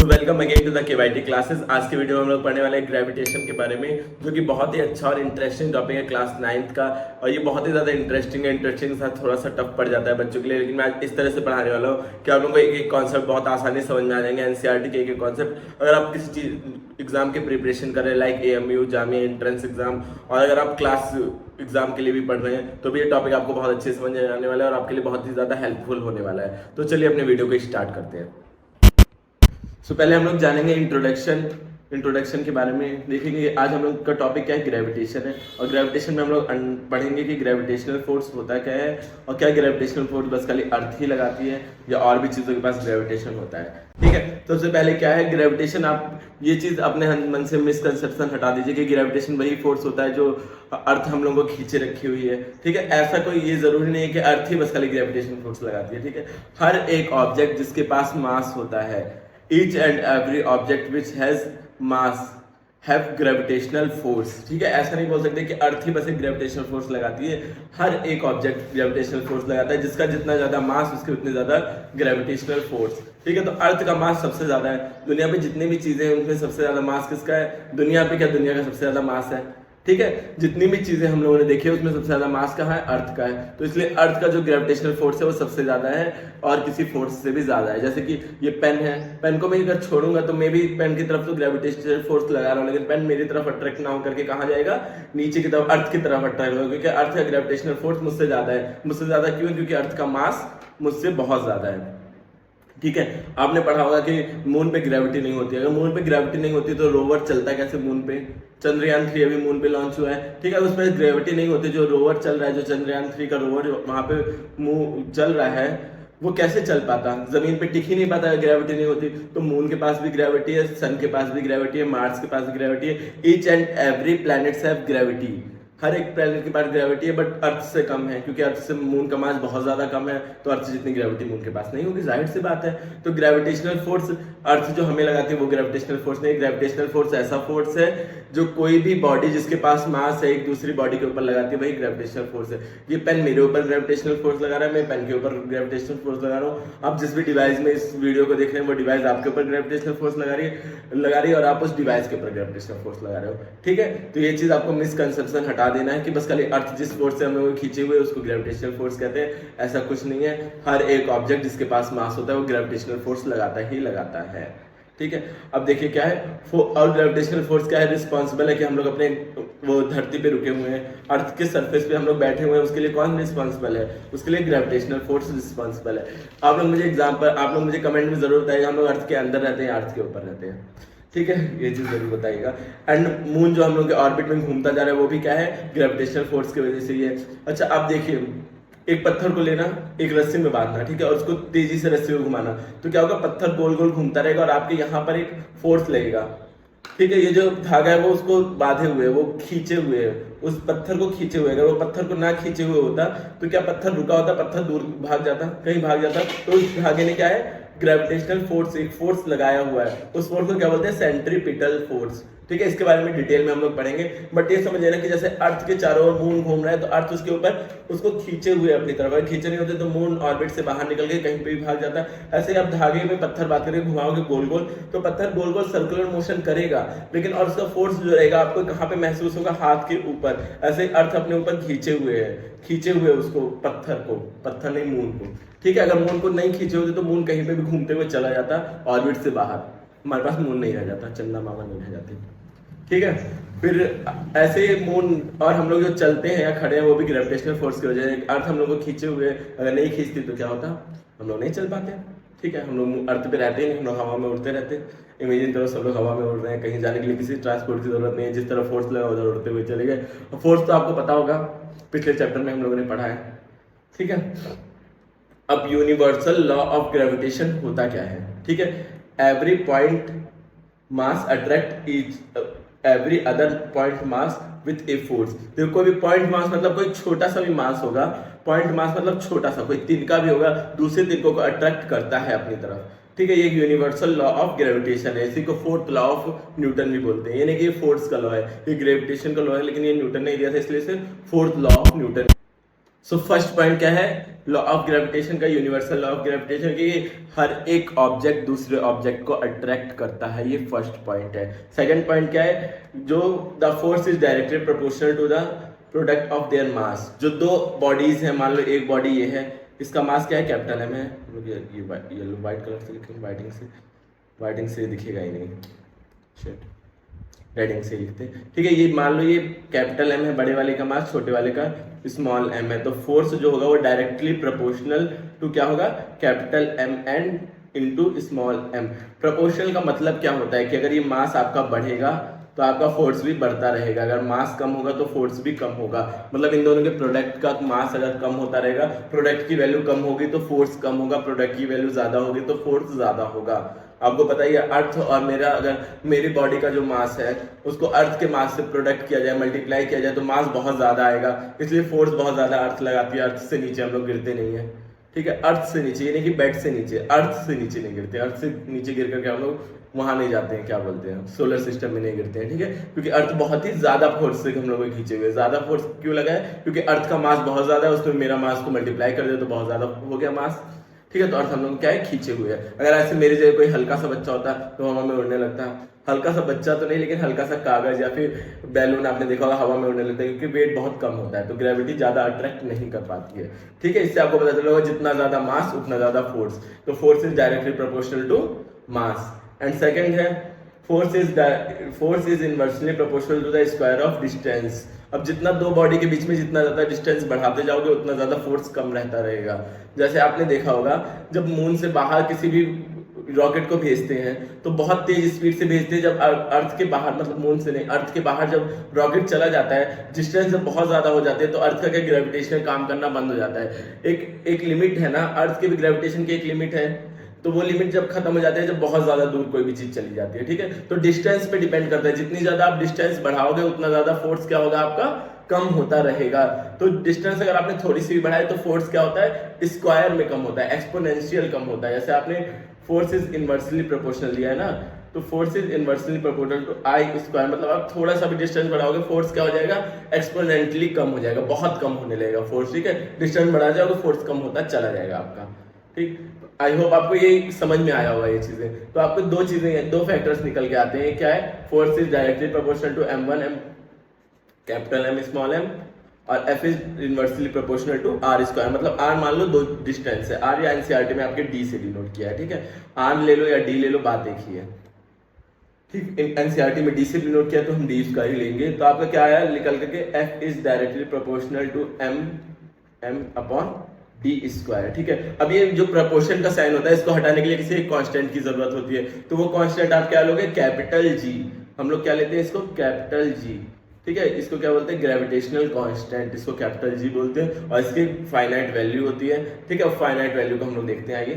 Welcome again to the KYT classes. आज के video में हम लोग पढ़ने वाले हैं ग्रेविटेशन के बारे में, जो कि बहुत ही अच्छा और इंटरेस्टिंग टॉपिक है क्लास 9th का। और ये बहुत ही ज़्यादा इंटरेस्टिंग है, इंटरेस्टिंग के साथ थोड़ा सा टफ पड़ जाता है बच्चों के लिए, लेकिन मैं आज इस तरह से पढ़ाने वाला हूँ कि आप लोगों को एक एक कॉन्सेप्ट बहुत आसानी से समझ में आ जाएंगे। एनसीईआरटी के एक कॉन्सेप्ट, अगर आप किसी चीज एग्जाम की प्रिपरेशन कर रहे हैं like AMU, Jamia entrance exam, और अगर आप क्लास एग्जाम के लिए भी पढ़ रहे हैं तो भी ये टॉपिक आपको बहुत अच्छे से समझ में आने वाला है और आपके लिए बहुत ही ज़्यादा हेल्पफुल होने वाला है। तो चलिए अपने वीडियो को स्टार्ट करते हैं। पहले हम लोग जानेंगे इंट्रोडक्शन के बारे में। देखेंगे आज हम लोग का टॉपिक क्या है, ग्रेविटेशन है। और ग्रेविटेशन में हम लोग पढ़ेंगे कि ग्रेविटेशनल फोर्स होता क्या है और क्या ग्रेविटेशनल फोर्स बस खाली अर्थ ही लगाती है या और भी चीज़ों के पास ग्रेविटेशन होता है। ठीक है, तो सबसे पहले क्या है ग्रेविटेशन। आप ये चीज़ अपने मन से मिसकंसेप्शन हटा दीजिए कि ग्रेविटेशन वही फोर्स होता है जो अर्थ हम लोगों को खींचे रखी हुई है। ठीक है, ऐसा कोई ये जरूरी नहीं है कि अर्थ ही बस खाली ग्रेविटेशन फोर्स लगाती है। ठीक है, हर एक ऑब्जेक्ट जिसके पास मास होता है, each and every object which has mass have gravitational force। ठीक है, ऐसा नहीं बोल सकते कि अर्थ ही बस एक ग्रेविटेशनल फोर्स लगाती है। हर एक ऑब्जेक्ट ग्रेविटेशनल फोर्स लगाता है, जिसका जितना ज्यादा मास उसके उतने ज्यादा ग्रेविटेशनल फोर्स। ठीक है, तो अर्थ का मास सबसे ज्यादा है। दुनिया में जितनी भी चीजें हैं उनमें सबसे ज्यादा मास किसका है? दुनिया पे क्या दुनिया का सबसे ज्यादा मास है? ठीक है, जितनी भी चीजें हम लोगों ने देखी है उसमें सबसे ज्यादा मास कहाँ है? अर्थ का है। तो इसलिए अर्थ का जो ग्रेविटेशनल फोर्स है वो सबसे ज्यादा है और किसी फोर्स से भी ज्यादा है। जैसे कि ये पेन है, पेन को मैं अगर छोड़ूंगा तो मैं भी पेन की तरफ तो ग्रेविटेशनल फोर्स लगा रहा हूँ, लेकिन पेन मेरी तरफ अट्रैक्ट ना होकर के कहाँ जाएगा? नीचे की तरफ, अर्थ की तरफ अट्रैक्ट होगा, क्योंकि अर्थ का ग्रेविटेशनल फोर्स मुझसे ज्यादा है। मुझसे ज्यादा क्यों? क्योंकि अर्थ का मास मुझसे बहुत ज्यादा है। ठीक है, आपने पढ़ा होगा कि मून पे ग्रेविटी नहीं होती। अगर मून पे ग्रेविटी नहीं होती तो रोवर चलता कैसे मून पे? चंद्रयान 3 अभी मून पे लॉन्च हुआ है। ठीक है, उसमें ग्रेविटी नहीं होती। जो रोवर चल रहा है, जो चंद्रयान 3 का रोवर वहां पे चल रहा है, वो कैसे चल पाता? जमीन पे टिक ही नहीं पाता अगर ग्रेविटी नहीं होती। तो मून के पास भी ग्रेविटी है, सन के पास भी ग्रेविटी है, मार्स के पास भी ग्रेविटी है। Each and every planets have gravity. हर एक प्लैनेट के पास ग्रेविटी है, बट अर्थ से कम है, क्योंकि अर्थ से मून का मास बहुत ज्यादा कम है। तो अर्थ जितनी ग्रेविटी मून के पास नहीं होगी, जाहिर सी बात है। तो ग्रेविटेशनल फोर्स अर्थ जो हमें लगाती है वो ग्रेविटेशनल फोर्स नहीं। ग्रेविटेशनल फोर्स ऐसा फोर्स है जो कोई भी बॉडी जिसके पास मास है एक दूसरी बॉडी के ऊपर लगाती है, वही ग्रेविटेशनल फोर्स है। ये पेन मेरे ऊपर ग्रेविटेशनल फोर्स लगा रहा है, मैं पेन के ऊपर ग्रेविटेशनल फोर्स लगा रहा हूँ। आप जिस भी डिवाइस में इस वीडियो को देख रहे हैं वो डिवाइस आपके ऊपर ग्रेविटेशनल फोर्स लगा रही है और आप उस डिवाइस के ऊपर ग्रेविटेशनल फोर्स लगा रहे हो। ठीक है, तो ये चीज आपको मिसकंसेप्शन हटा देना है कि बस खाली अर्थ जिस फोर्स से हम लोग खींचे हुए उसको ग्रेविटेशनल फोर्स कहते हैं। ऐसा कुछ नहीं है। हर एक ऑब्जेक्ट जिसके पास मास होता है वो ग्रेविटेशनल फोर्स लगाता ही लगाता है। ठीक है, अब देखिए क्या है और ग्रेविटेशनल फोर्स क्या है? रिस्पॉन्सिबल है कि हम लोग अपने वो धरती पे रुके हुए हैं, अर्थ के सरफेस पे हम लोग बैठे हुए हैं, उसके लिए कौन रिस्पॉन्सिबल है? उसके लिए ग्रेविटेशनल फोर्स रिस्पॉन्सिबल है। आप लोग मुझे एग्जाम्पल, आप लोग मुझे कमेंट में जरूर बताइएगा, हम लोग अर्थ के अंदर रहते हैं, अर्थ के ऊपर रहते हैं। ठीक है, ये चीज जरूर बताइएगा। एंड मून जो हम लोग के ऑर्बिट में घूमता जा रहा है वो भी क्या है? ग्रेविटेशनल फोर्स की वजह से ही है। अच्छा, आप देखिए, एक पत्थर को लेना, एक रस्सी में बांधना, ठीक है, और उसको तेजी से रस्सी में घुमाना, तो क्या होगा? पत्थर गोल गोल घूमता रहेगा और आपके यहाँ पर एक फोर्स लगेगा। ठीक है, ये जो धागा है वो उसको बांधे हुए है, वो खींचे हुए है, उस पत्थर को खींचे हुए। अगर वो पत्थर को ना खींचे हुए होता तो क्या पत्थर रुका होता? पत्थर दूर भाग जाता, कहीं भाग जाता। तो उस धागे ने क्या है? ग्रेविटेशनल फोर्स, एक फोर्स लगाया हुआ है। उस फोर्स को क्या बोलते हैं? Centripetal force. ठीक है, इसके बारे में डिटेल में हम लोग पढ़ेंगे, बट ये समझ लेना कि जैसे अर्थ के चारों ओर मून घूम रहा है तो अर्थ उसके ऊपर उसको खींचे हुए अपनी तरफ। अगर खींचे नहीं होते तो मून ऑर्बिट से बाहर निकल के कहीं पे भी भाग जाता है। ऐसे ही आप धागे में पत्थर बात करके घुमाओगे गोल गोल, तो पत्थर गोल गोल सर्कुलर मोशन करेगा, लेकिन और उसका फोर्स जो रहेगा आपको कहाँ पे महसूस होगा? हाथ के ऊपर। ऐसे ही अर्थ अपने ऊपर खींचे हुए उसको, पत्थर को, पत्थर नहीं मून को। ठीक है, अगर मून को नहीं खींचे होते तो मून कहीं पे भी घूमते हुए चला जाता ऑर्बिट से बाहर, हमारे पास मून नहीं रह जाता, चंदा मामा नहीं रह जाते। ठीक है, फिर ऐसे मून और हम लोग जो चलते हैं या खड़े हैं वो भी ग्रेविटेशनल फोर्स की वजह से। अर्थ हम लोग को खींचे हुए, अगर नहीं खींचती तो क्या होता? हम लोग नहीं चल पाते। ठीक है, हम लोग अर्थ पे रहते ही नहीं, हम लोग हवा में उड़ते रहते हैं। इमेजिन करो सब लोग हवा में उड़ रहे हैं, कहीं जाने के लिए किसी ट्रांसपोर्ट की जरूरत नहीं है, जिस तरह फोर्स लगा उधर उड़ते हुए चले गए। फोर्स तो आपको पता होगा, पिछले चैप्टर में हम लोगों ने पढ़ा है। ठीक है, अब यूनिवर्सल लॉ ऑफ ग्रेविटेशन होता क्या है? ठीक है, every point mass attract every other point mass with a force. देखो, कोई भी पॉइंट मास मतलब कोई छोटा सा भी मास होगा, पॉइंट मास मतलब छोटा सा, कोई तिनका भी होगा, दूसरे तिनकों को अट्रैक्ट करता है अपनी तरफ। ठीक है, ये यूनिवर्सल लॉ ऑफ ग्रेविटेशन है। इसी को फोर्थ लॉ ऑफ न्यूटन भी बोलते हैं। यानी कि ये फोर्स का लॉ है, ये ग्रेविटेशन का लॉ है, लेकिन ये न्यूटन ने दिया था, इसलिए इसे fourth law of Newton. So first point क्या है, लॉ ऑफ ग्रेविटेशन का, यूनिवर्सल लॉ ऑफ ग्रेविटेशन की हर एक ऑब्जेक्ट दूसरे ऑब्जेक्ट को अट्रैक्ट करता है, ये फर्स्ट पॉइंट है। सेकंड पॉइंट क्या है, जो the force is directly proportional to the product of their mass. जो दो बॉडीज है, मान लो एक बॉडी ये है, इसका मास क्या है, कैपिटल एम है। ये येलो व्हाइट कलर से लिखेंगे, वाइटिंग से दिखेगा ही नहीं, शिट, रेडिंग से लिखते हैं, ठीक है। ये मान लो ये कैपिटल एम है, बड़े वाले का मास, छोटे वाले का स्मॉल एम है, तो फोर्स जो होगा वो डायरेक्टली प्रोपोर्शनल टू क्या होगा, capital M and into small m. Proportional का मतलब क्या होता है कि अगर ये मास आपका बढ़ेगा तो आपका फोर्स भी बढ़ता रहेगा, अगर मास कम होगा तो फोर्स भी कम होगा। मतलब इन दोनों के प्रोडक्ट का मास अगर कम होता रहेगा, प्रोडक्ट की वैल्यू कम होगी तो फोर्स कम होगा, प्रोडक्ट की वैल्यू ज्यादा होगी तो फोर्स ज्यादा होगा। आपको पता ही है, अर्थ और मेरा, अगर मेरी बॉडी का जो मास है उसको अर्थ के मास से प्रोडक्ट किया जाए, मल्टीप्लाई किया जाए तो मास बहुत ज्यादा आएगा, इसलिए फोर्स बहुत ज्यादा अर्थ लगाती है। अर्थ से नीचे हम लोग गिरते नहीं है, ठीक है। अर्थ से नीचे, यानी कि बेड से नीचे, अर्थ से नीचे नहीं गिरते। अर्थ से नीचे गिर करके हम लोग वहां नहीं जाते हैं, क्या बोलते हैं, सोलर सिस्टम में नहीं गिरते हैं, ठीक है। क्योंकि अर्थ बहुत ही ज्यादा फोर्स से हम लोग को खींचे हुए। ज्यादा फोर्स क्यों लगा है, क्योंकि अर्थ का मास बहुत ज्यादा है, उसमें मेरा मास को मल्टीप्लाई कर दे तो बहुत ज्यादा हो गया मास, ठीक है। तो अर्थ हम लोग क्या है, खींचे हुए है। अगर ऐसे मेरे जगह कोई हल्का सा बच्चा होता तो हवा में उड़ने लगता, हल्का सा बच्चा तो नहीं, लेकिन हल्का सा कागज या फिर बैलून आपने देखा होगा हवा में उड़ने लगता है, क्योंकि वेट बहुत कम होता है, तो ग्रेविटी ज्यादा अट्रैक्ट नहीं कर पाती है, ठीक है। इससे आपको पता चलेगा जितना ज्यादा मास उतना ज्यादा फोर्स, तो force is directly proportional to mass. And second है, force is inversely proportional to the square of distance. अब जितना दो बॉडी के बीच में जितना ज्यादा डिस्टेंस बढ़ाते जाओगे उतना ज्यादा फोर्स कम रहता रहेगा। जैसे आपने देखा होगा जब मून से बाहर किसी भी रॉकेट को भेजते हैं तो बहुत तेज स्पीड से भेजते हैं, जब अर्थ के बाहर, मतलब मून से नहीं, अर्थ के बाहर जब रॉकेट चला जाता है, डिस्टेंस जब बहुत ज्यादा हो जाती है तो अर्थ का क्या, ग्रेविटेशन काम करना बंद हो जाता है। एक लिमिट है ना, अर्थ के भी ग्रेविटेशन की एक लिमिट है, तो वो लिमिट जब खत्म हो जाती है जब बहुत ज्यादा दूर कोई भी चीज चली जाती है, ठीक है। तो डिस्टेंस पे डिपेंड करता है, जितनी ज्यादा आप डिस्टेंस बढ़ाओगे उतना ज्यादा फोर्स क्या होगा, आपका कम होता रहेगा। तो डिस्टेंस अगर आपने थोड़ी सी भी बढ़ाई तो फोर्स क्या होता है, स्क्वायर में कम होता है, एक्सपोनेंशियल कम होता है। जैसे आपने फोर्स इज इनवर्सली प्रोपोर्शनल लिया है ना, तो force is inversely proportional to I square, मतलब आप थोड़ा सा भी डिस्टेंस बढ़ाओगे फोर्स क्या हो जाएगा, एक्सपोनेंटली कम हो जाएगा, बहुत कम होने लगेगा फोर्स, ठीक है। डिस्टेंस बढ़ा जाओगे फोर्स कम होता चला जाएगा आपका, ठीक। आई होप आपको ये समझ में आया होगा ये चीजें। तो आपको दो चीजें, दो फैक्टर्स निकल के आते हैं, क्या है, force is directly proportional to m1 m capital M small m, और F is inversely proportional to R square. मतलब R मान लो दो डिस्टेंस है, R या एनसीईआरटी में आपके D से डिनोट किया है, ठीक है। R ले लो या D ले लो, बात देखी है, ठीक। एनसीईआरटी में D से डिनोट किया तो हम D स्क्वायर ही लेंगे। तो आपका क्या आया निकल करके, F is directly proportional to m upon D square, ठीक है। अब ये जो प्रपोर्शन का साइन होता है इसको हटाने के लिए किसी एक कांस्टेंट की जरूरत होती है, तो वो कांस्टेंट आप क्या लोगे, कैपिटल जी। हम लोग क्या लेते हैं इसको, कैपिटल जी, ठीक है। इसको क्या बोलते हैं, ग्रेविटेशनल कांस्टेंट, इसको कैपिटल जी बोलते हैं, और इसकी फाइनाइट वैल्यू होती है, ठीक है। फाइनाइट वैल्यू को हम लोग देखते हैं आगे।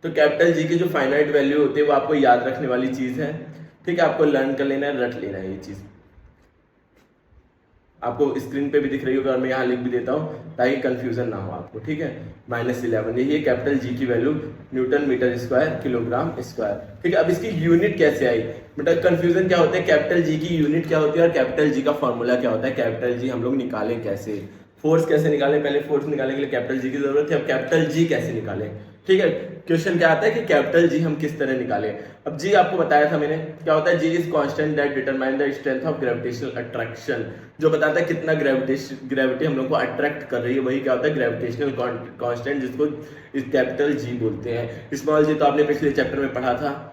तो कैपिटल जी की जो फाइनाइट वैल्यू होती है वो आपको याद रखने वाली चीज है, ठीक है। आपको लर्न कर लेना है, रट लेना है ये चीज। आपको स्क्रीन पे भी दिख रही होगी और मैं यहाँ लिख भी देता हूँ ताकि कंफ्यूजन ना हो आपको, ठीक है। -11 यही है कैपिटल जी की value, newton metre square kilogram square, ठीक है। अब इसकी यूनिट कैसे आई, बेटा कंफ्यूजन क्या होता है, कैपिटल जी की यूनिट क्या होती है और कैपिटल जी का फॉर्मूला क्या होता है। कैपिटल जी हम लोग निकालें कैसे, फोर्स कैसे निकालें, पहले फोर्स निकालने के लिए कैपिटल जी की जरूरत है, अब कैपिटल जी कैसे निकालें, ठीक है। क्वेश्चन क्या आता है कि कैपिटल जी हम किस तरह निकालें। अब जी आपको बताया था मैंने, क्या होता है, G is constant that determine the strength of gravitational attraction, जो बताता है कितना ग्रेविटी हम लोग को अट्रैक्ट कर रही है, वही क्या होता है, ग्रेविटेशनल कांस्टेंट, जिसको कैपिटल जी बोलते हैं। स्मॉल जी तो आपने पिछले चैप्टर में पढ़ा था,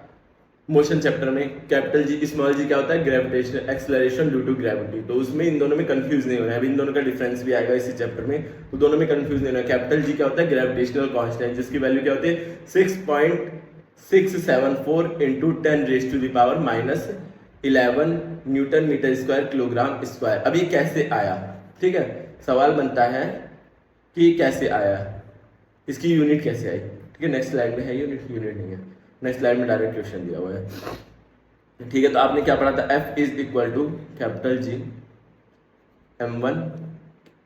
मोशन चैप्टर में। कैपिटल जी स्मॉल जी क्या होता है, gravitational acceleration due to gravity. तो उसमें इन दोनों में कंफ्यूज नहीं होना है, अभी इन दोनों का डिफरेंस भी आएगा इसी चैप्टर में, तो दोनों में कंफ्यूज नहीं होना है। कैपिटल जी क्या होता है, ग्रेविटेशनल कांस्टेंट, जिसकी वैल्यू क्या होती है 6.674 into 10⁻⁻11 newton metre square kilogram square. अब ये कैसे आया, ठीक है, सवाल बनता है कि कैसे आया, इसकी यूनिट कैसे आई, ठीक है। नेक्स्ट स्लाइड में है यूनिट नहीं है, नेक्स्ट स्लाइड में डायरेक्ट क्वेश्चन दिया हुआ है, ठीक है। तो आपने क्या पढ़ा था, F is equal to capital G m1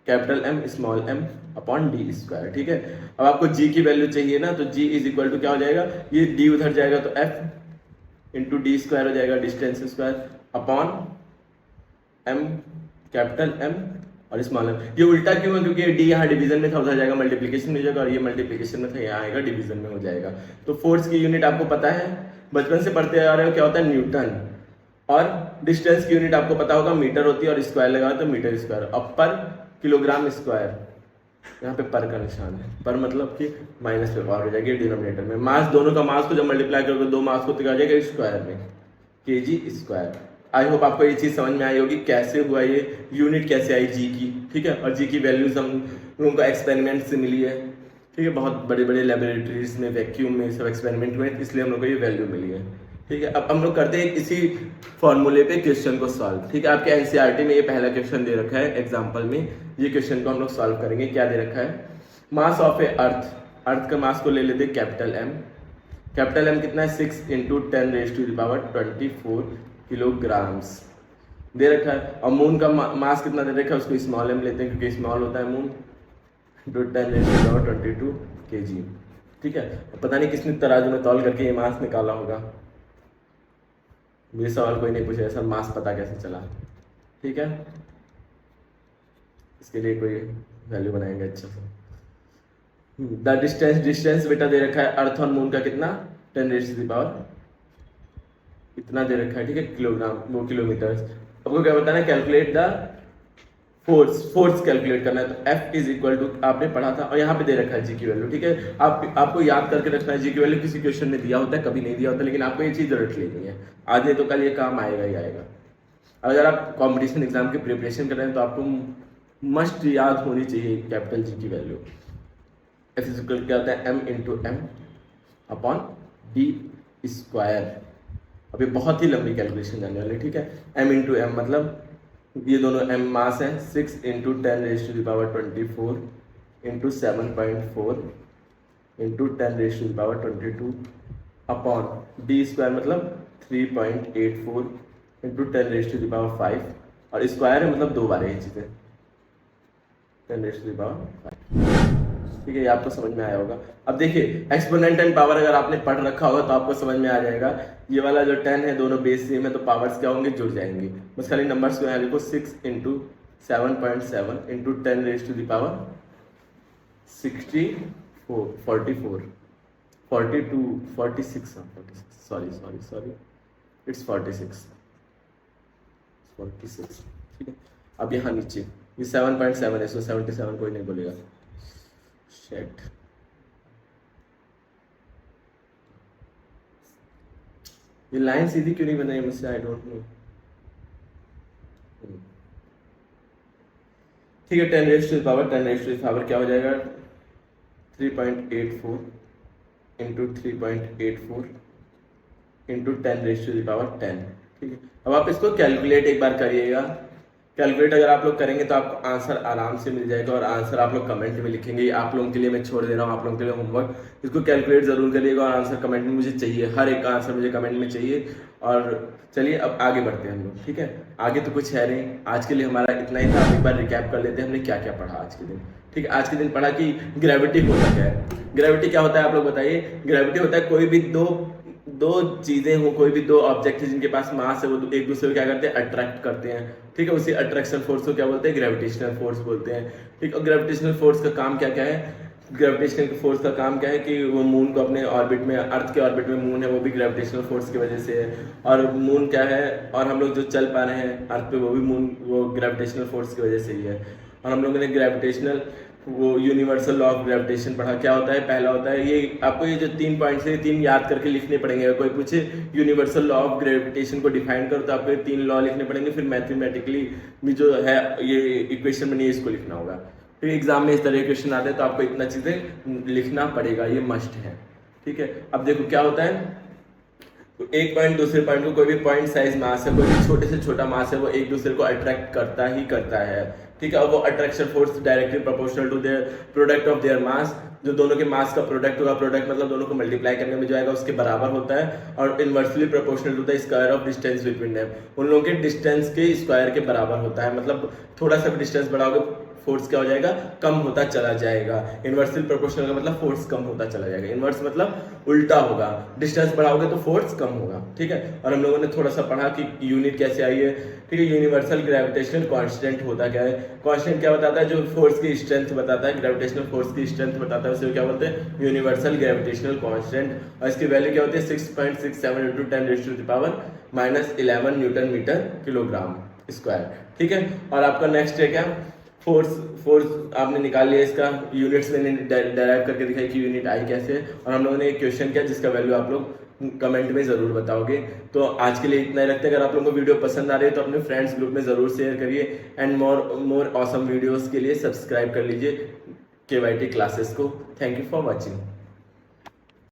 capital M small m upon D square, ठीक है। अब आपको G की वैल्यू चाहिए ना, तो G इज इक्वल टू क्या हो जाएगा, ये D उधर जाएगा तो F इंटू डी स्क्वायर हो जाएगा, distance square upon M capital M और स्मॉल m। ये उल्टा क्यों है? क्योंकि डी यहाँ डिवीजन में था, उधर जाएगा मल्टीप्लीकेशन में हो जाएगा, और ये मल्टीप्लीकेशन में था, यहाँ आएगा डिवीजन में हो जाएगा। तो फोर्स की यूनिट आपको पता है, बचपन से पढ़ते आ रहे हो, क्या होता है? न्यूटन। और डिस्टेंस की यूनिट आपको पता होगा, मीटर होती है, और स्क्वायर लगा तो मीटर स्क्वायर। अब पर किलोग्राम स्क्वायर, यहाँ पे पर का निशान है, पर मतलब कि माइनस पे पावर हो जाएगी डिनोमिनेटर में। मास, दोनों का मास को जब मल्टीप्लाई करोगे दो मास को तो आ जाएगा स्क्वायर में, केजी स्क्वायर। आई होप आपको ये चीज समझ में आई होगी, कैसे हुआ ये, यूनिट कैसे आई जी की, ठीक है। और जी की वैल्यूज हम लोगों को एक्सपेरिमेंट से मिली है, ठीक है। बहुत बड़े बड़े लेबोरेटरीज में, वैक्यूम में सब एक्सपेरिमेंट हुए, इसलिए हम लोग को ये वैल्यू मिली है, ठीक है। अब हम लोग करते हैं इसी फॉर्मूले पे क्वेश्चन को सॉल्व, ठीक है। आपके एनसीईआरटी में ये पहला क्वेश्चन दे रखा है एग्जाम्पल में, ये क्वेश्चन को हम लोग सॉल्व करेंगे। क्या दे रखा है? मास ऑफ ए अर्थ, अर्थ का मास को ले लेते कैपिटल एम। कैपिटल एम कितना है? 6 × 10⁻24 किलोग्राम्स दे रखा है। और मून का मास कितना दे रखा है? उसको स्मॉल एम लेते हैं, क्योंकि स्मॉल होता है मून, × 10⁻22 kg, ठीक है। पता नहीं किसने तराजू में तौल करके ये मास निकाला होगा, ये सवाल कोई नहीं पूछेगा सर मास पता कैसे चला, ठीक है। इसके लिए कोई वैल्यू बनाएंगे अच्छा सा। द डिस्टेंस बेटा दे रखा है अर्थ और मून का कितना? 10⁻⁴ इतना दे रखा है, ठीक है, किलोग्राम, वो किलोमीटर। आपको क्या बताना है? कैलकुलेट द फोर्स कैलकुलेट करना है। तो F = आपने पढ़ा था, और यहाँ पे दे रखा है जी की वैल्यू, ठीक है। आपको याद करके रखना है जी की वैल्यू, किसी क्वेश्चन में दिया होता है, कभी नहीं दिया होता, लेकिन आपको ये चीज रट लेनी है, आज नहीं तो कल ये काम आएगा ही आएगा। अगर आप कॉम्पिटिशन एग्जाम की प्रिपरेशन कर रहे हैं तो आपको मस्ट याद होनी चाहिए कैपिटल जी की वैल्यू। F क्या होता है? m/m/d²। अभी बहुत ही लंबी कैलकुलेशन जाने वाली, ठीक है। m/m मतलब ये दोनों m मास है, 6 × 10⁻24 × 7.4 × 10⁻22 अपॉन d² मतलब 3.84 × 10⁵, और स्क्वायर है मतलब दो बार ये चीजें 10⁵, ठीक है। ये आपको समझ में आया होगा। अब देखिए एक्सपोनेंट एंड पावर अगर आपने पढ़ रखा होगा तो आपको समझ में आ जाएगा, ये वाला जो 10 है दोनों बेस सेम है, तो पावर्स क्या होंगे? जुड़ जाएंगे। बस खाली नंबर्स को यहाँ लिखो, 6 × 7.7 × 10⁻64 44 42 46 सॉरी इट्स 46, ठीक है। अब यहाँ नीचे ये 7.7 है, सो 77 कोई नहीं बोलेगा, शेट। ये लाइन सीधी क्यों नहीं बनाई मुझसे? आई डोंट नो, ठीक है। 10⁻10⁻⁴ क्या हो जाएगा? 3.84 × 3.84 × 10⁻10, ठीक है। अब आप इसको कैलकुलेट एक बार करिएगा। कैलकुलेट अगर आप लोग करेंगे तो आपको आंसर आराम से मिल जाएगा, और आंसर आप लोग कमेंट में लिखेंगे। आप लोगों के लिए मैं छोड़ दे रहा हूँ, आप लोगों के लिए होमवर्क, इसको कैलकुलेट जरूर करिएगा, और आंसर कमेंट में मुझे चाहिए, हर एक का आंसर मुझे कमेंट में चाहिए। और चलिए अब आगे बढ़ते हैं हम लोग, ठीक है। आगे तो कुछ है नहीं, आज के लिए हमारा इतना ही था। हम एक बार रिकैप कर लेते हैं हमने क्या क्या पढ़ा आज के दिन, ठीक है। आज के दिन पढ़ा कि ग्रेविटी होता क्या है। ग्रेविटी क्या होता है आप लोग बताइए? ग्रेविटी होता है कोई भी दो चीजें हो, कोई भी दो ऑब्जेक्ट है जिनके पास मास है, वो एक दूसरे को क्या करते हैं? अट्रैक्ट करते हैं, ठीक है। उसी अट्रैक्शन फोर्स को क्या बोलते हैं? ग्रेविटेशनल फोर्स बोलते हैं, ठीक है। ग्रेविटेशनल फोर्स का काम क्या क्या है? ग्रेविटेशनल फोर्स का काम क्या है कि वो मून को अपने ऑर्बिट में, अर्थ के ऑर्बिट में मून है, वो भी ग्रेविटेशनल फोर्स की वजह से है। और मून क्या है, और हम लोग जो चल पा रहे हैं अर्थ पे, वो भी वो ग्रेविटेशनल फोर्स की वजह से ही है। और हम लोगों ने ग्रेविटेशनल वो यूनिवर्सल लॉ ऑफ ग्रेविटेशन पढ़ा। क्या होता है? पहला होता है ये, आपको ये जो 3 पॉइंट्स है 3 याद करके लिखने पड़ेंगे। अगर कोई पूछे यूनिवर्सल लॉ ऑफ ग्रेविटेशन को डिफाइन करो तो आपको ये 3 लॉ लिखने पड़ेंगे, फिर मैथमेटिकली भी जो है ये इक्वेशन बनी है इसको लिखना होगा। फिर एग्जाम में इस तरह के क्वेश्चन आते हैं तो आपको इतना चीजें लिखना पड़ेगा, ये मस्ट है, ठीक है। अब देखो क्या होता है, तो एक पॉइंट दूसरे पॉइंट को, कोई भी पॉइंट साइज मास है, कोई भी छोटे से छोटा मास है, वो एक दूसरे को अट्रैक्ट करता ही करता है, ठीक है। और वो attraction force directly proportional to their product of their mass, जो दोनों के मास का प्रोडक्ट होगा, प्रोडक्ट मतलब दोनों को मल्टीप्लाई करने में जो आएगा उसके बराबर होता है, और inversely proportional to the square of distance between them, उन लोगों के डिस्टेंस के स्क्वायर के बराबर होता है। मतलब थोड़ा सा भी डिस्टेंस बढ़ाओगे फोर्स क्या हो जाएगा, कम होता चला जाएगा। इनवर्सली प्रोपोर्शनल का मतलब फोर्स कम होता चला जाएगा, इनवर्स मतलब उल्टा होगा, डिस्टेंस बढ़ाओगे तो फोर्स कम होगा, ठीक है। और हम लोगों ने थोड़ा सा पढ़ा कि यूनिट कैसे आई है, ठीक है। यूनिवर्सल ग्रेविटेशनल कांस्टेंट होता क्या है, कांस्टेंट क्या बताता है, जो फोर्स की स्ट्रेंथ बताता है, ग्रेविटेशनल फोर्स की स्ट्रेंथ बताता है, उसे क्या बोलते हैं, यूनिवर्सल ग्रेविटेशनल कांस्टेंट। और इसकी वैल्यू क्या होती है 6.67 into 10⁻⁻11 newton metre kilogram square, ठीक है। और आपका नेक्स्ट है क्या, फोर्स। फोर्स आपने निकाल लिया, इसका यूनिट्स मैंने डेराइव करके दिखाई कि यूनिट आई कैसे है। और हम लोगों ने एक क्वेश्चन किया जिसका वैल्यू आप लोग कमेंट में जरूर बताओगे। तो आज के लिए इतना ही रखते हैं। अगर आप लोगों को वीडियो पसंद आ रही है तो अपने फ्रेंड्स ग्रुप में जरूर शेयर करिए, एंड मोर ऑसम वीडियोस के लिए सब्सक्राइब कर लीजिए KYT क्लासेस को। Thank you for watching.